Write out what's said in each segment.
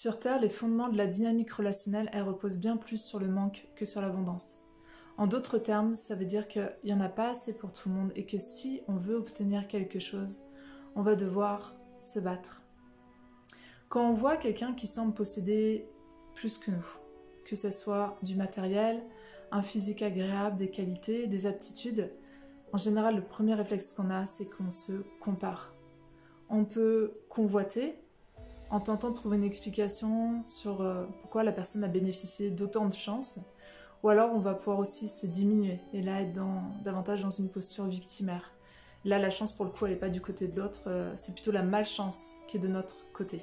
Sur Terre, les fondements de la dynamique relationnelle, elles reposent bien plus sur le manque que sur l'abondance. En d'autres termes, ça veut dire qu'il n'y en a pas assez pour tout le monde et que si on veut obtenir quelque chose, on va devoir se battre. Quand on voit quelqu'un qui semble posséder plus que nous, que ce soit du matériel, un physique agréable, des qualités, des aptitudes, en général, le premier réflexe qu'on a, c'est qu'on se compare. On peut convoiter en tentant de trouver une explication sur pourquoi la personne a bénéficié d'autant de chance, ou alors on va pouvoir aussi se diminuer et là être davantage dans une posture victimaire. Là, la chance, pour le coup, elle n'est pas du côté de l'autre, c'est plutôt la malchance qui est de notre côté.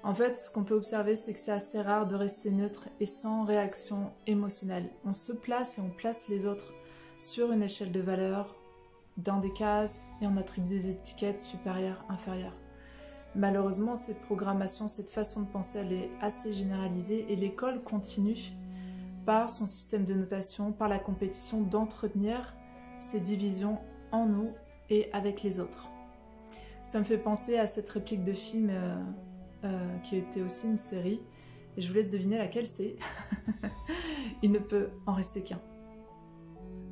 En fait, ce qu'on peut observer, c'est que c'est assez rare de rester neutre et sans réaction émotionnelle. On se place et on place les autres sur une échelle de valeur, dans des cases, et on attribue des étiquettes supérieures, inférieures. Malheureusement, cette programmation, cette façon de penser, elle est assez généralisée et l'école continue, par son système de notation, par la compétition, d'entretenir ces divisions en nous et avec les autres. Ça me fait penser à cette réplique de film qui était aussi une série, et je vous laisse deviner laquelle c'est. Il ne peut en rester qu'un.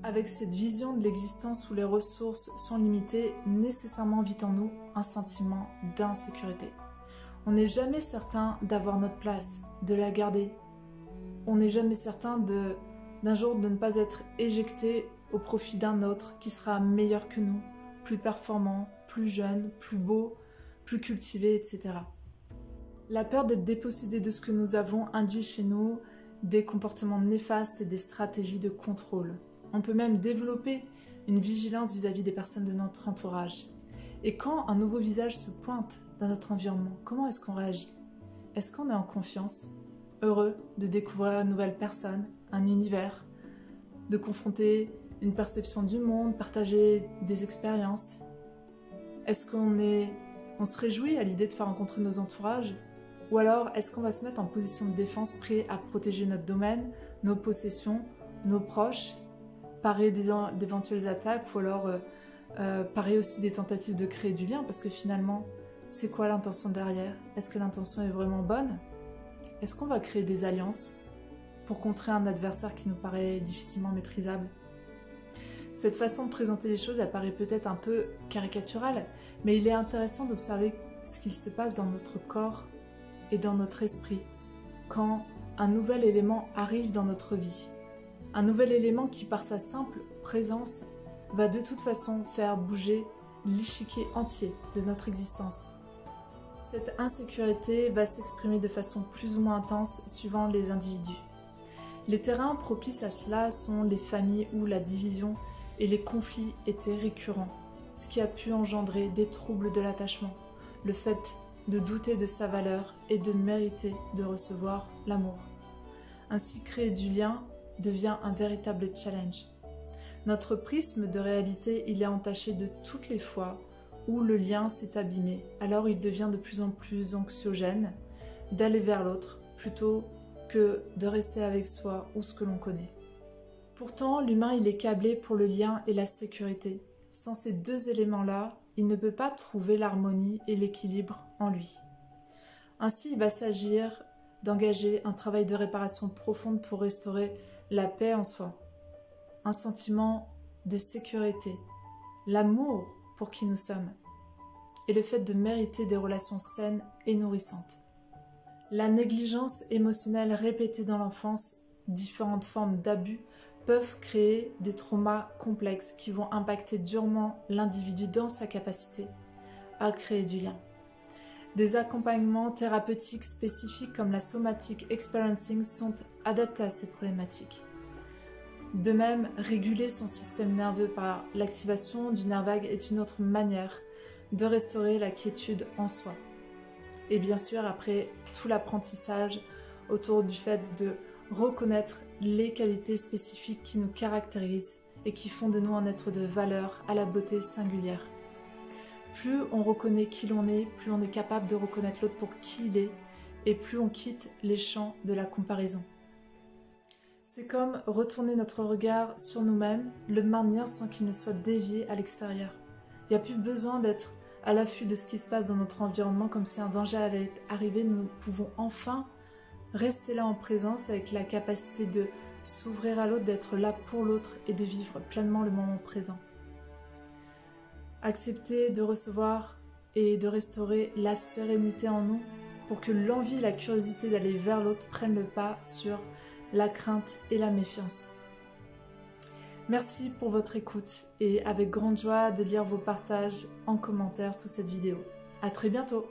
Avec cette vision de l'existence où les ressources sont limitées, nécessairement vit en nous un sentiment d'insécurité. On n'est jamais certain d'avoir notre place, de la garder. On n'est jamais certain d'un jour de ne pas être éjecté au profit d'un autre qui sera meilleur que nous, plus performant, plus jeune, plus beau, plus cultivé, etc. La peur d'être dépossédé de ce que nous avons induit chez nous des comportements néfastes et des stratégies de contrôle. On peut même développer une vigilance vis-à-vis des personnes de notre entourage. Et quand un nouveau visage se pointe dans notre environnement, comment est-ce qu'on réagit? Est-ce qu'on est en confiance, heureux de découvrir une nouvelle personne, un univers, de confronter une perception du monde, partager des expériences? Est-ce qu'on se réjouit à l'idée de faire rencontrer nos entourages? Ou alors, est-ce qu'on va se mettre en position de défense, prêt à protéger notre domaine, nos possessions, nos proches, parer d'éventuelles attaques, ou alors parer aussi des tentatives de créer du lien, parce que finalement, c'est quoi l'intention derrière? Est-ce que l'intention est vraiment bonne? Est-ce qu'on va créer des alliances pour contrer un adversaire qui nous paraît difficilement maîtrisable? Cette façon de présenter les choses apparaît peut-être un peu caricaturale, mais il est intéressant d'observer ce qu'il se passe dans notre corps et dans notre esprit quand un nouvel élément arrive dans notre vie. Un nouvel élément qui, par sa simple présence, va de toute façon faire bouger l'échiquier entier de notre existence. Cette insécurité va s'exprimer de façon plus ou moins intense suivant les individus. Les terrains propices à cela sont les familles où la division et les conflits étaient récurrents, ce qui a pu engendrer des troubles de l'attachement, le fait de douter de sa valeur et de mériter de recevoir l'amour. Ainsi, créer du lien devient un véritable challenge. Notre prisme de réalité, il est entaché de toutes les fois où le lien s'est abîmé. Alors il devient de plus en plus anxiogène d'aller vers l'autre plutôt que de rester avec soi ou ce que l'on connaît. Pourtant, l'humain, il est câblé pour le lien et la sécurité. Sans ces deux éléments-là, il ne peut pas trouver l'harmonie et l'équilibre en lui. Ainsi, il va s'agir d'engager un travail de réparation profonde pour restaurer la paix en soi, un sentiment de sécurité, l'amour pour qui nous sommes, et le fait de mériter des relations saines et nourrissantes. La négligence émotionnelle répétée dans l'enfance, différentes formes d'abus, peuvent créer des traumas complexes qui vont impacter durement l'individu dans sa capacité à créer du lien. Des accompagnements thérapeutiques spécifiques comme la somatic experiencing sont adaptés à ces problématiques. De même, réguler son système nerveux par l'activation du nerf vague est une autre manière de restaurer la quiétude en soi. Et bien sûr, après tout l'apprentissage autour du fait de reconnaître les qualités spécifiques qui nous caractérisent et qui font de nous un être de valeur à la beauté singulière. Plus on reconnaît qui l'on est, plus on est capable de reconnaître l'autre pour qui il est, et plus on quitte les champs de la comparaison. C'est comme retourner notre regard sur nous-mêmes, le maintenir sans qu'il ne soit dévié à l'extérieur. Il n'y a plus besoin d'être à l'affût de ce qui se passe dans notre environnement comme si un danger allait arriver, nous pouvons enfin rester là en présence avec la capacité de s'ouvrir à l'autre, d'être là pour l'autre et de vivre pleinement le moment présent. Accepter de recevoir et de restaurer la sérénité en nous pour que l'envie et la curiosité d'aller vers l'autre prennent le pas sur la crainte et la méfiance. Merci pour votre écoute et avec grande joie de lire vos partages en commentaire sous cette vidéo. À très bientôt!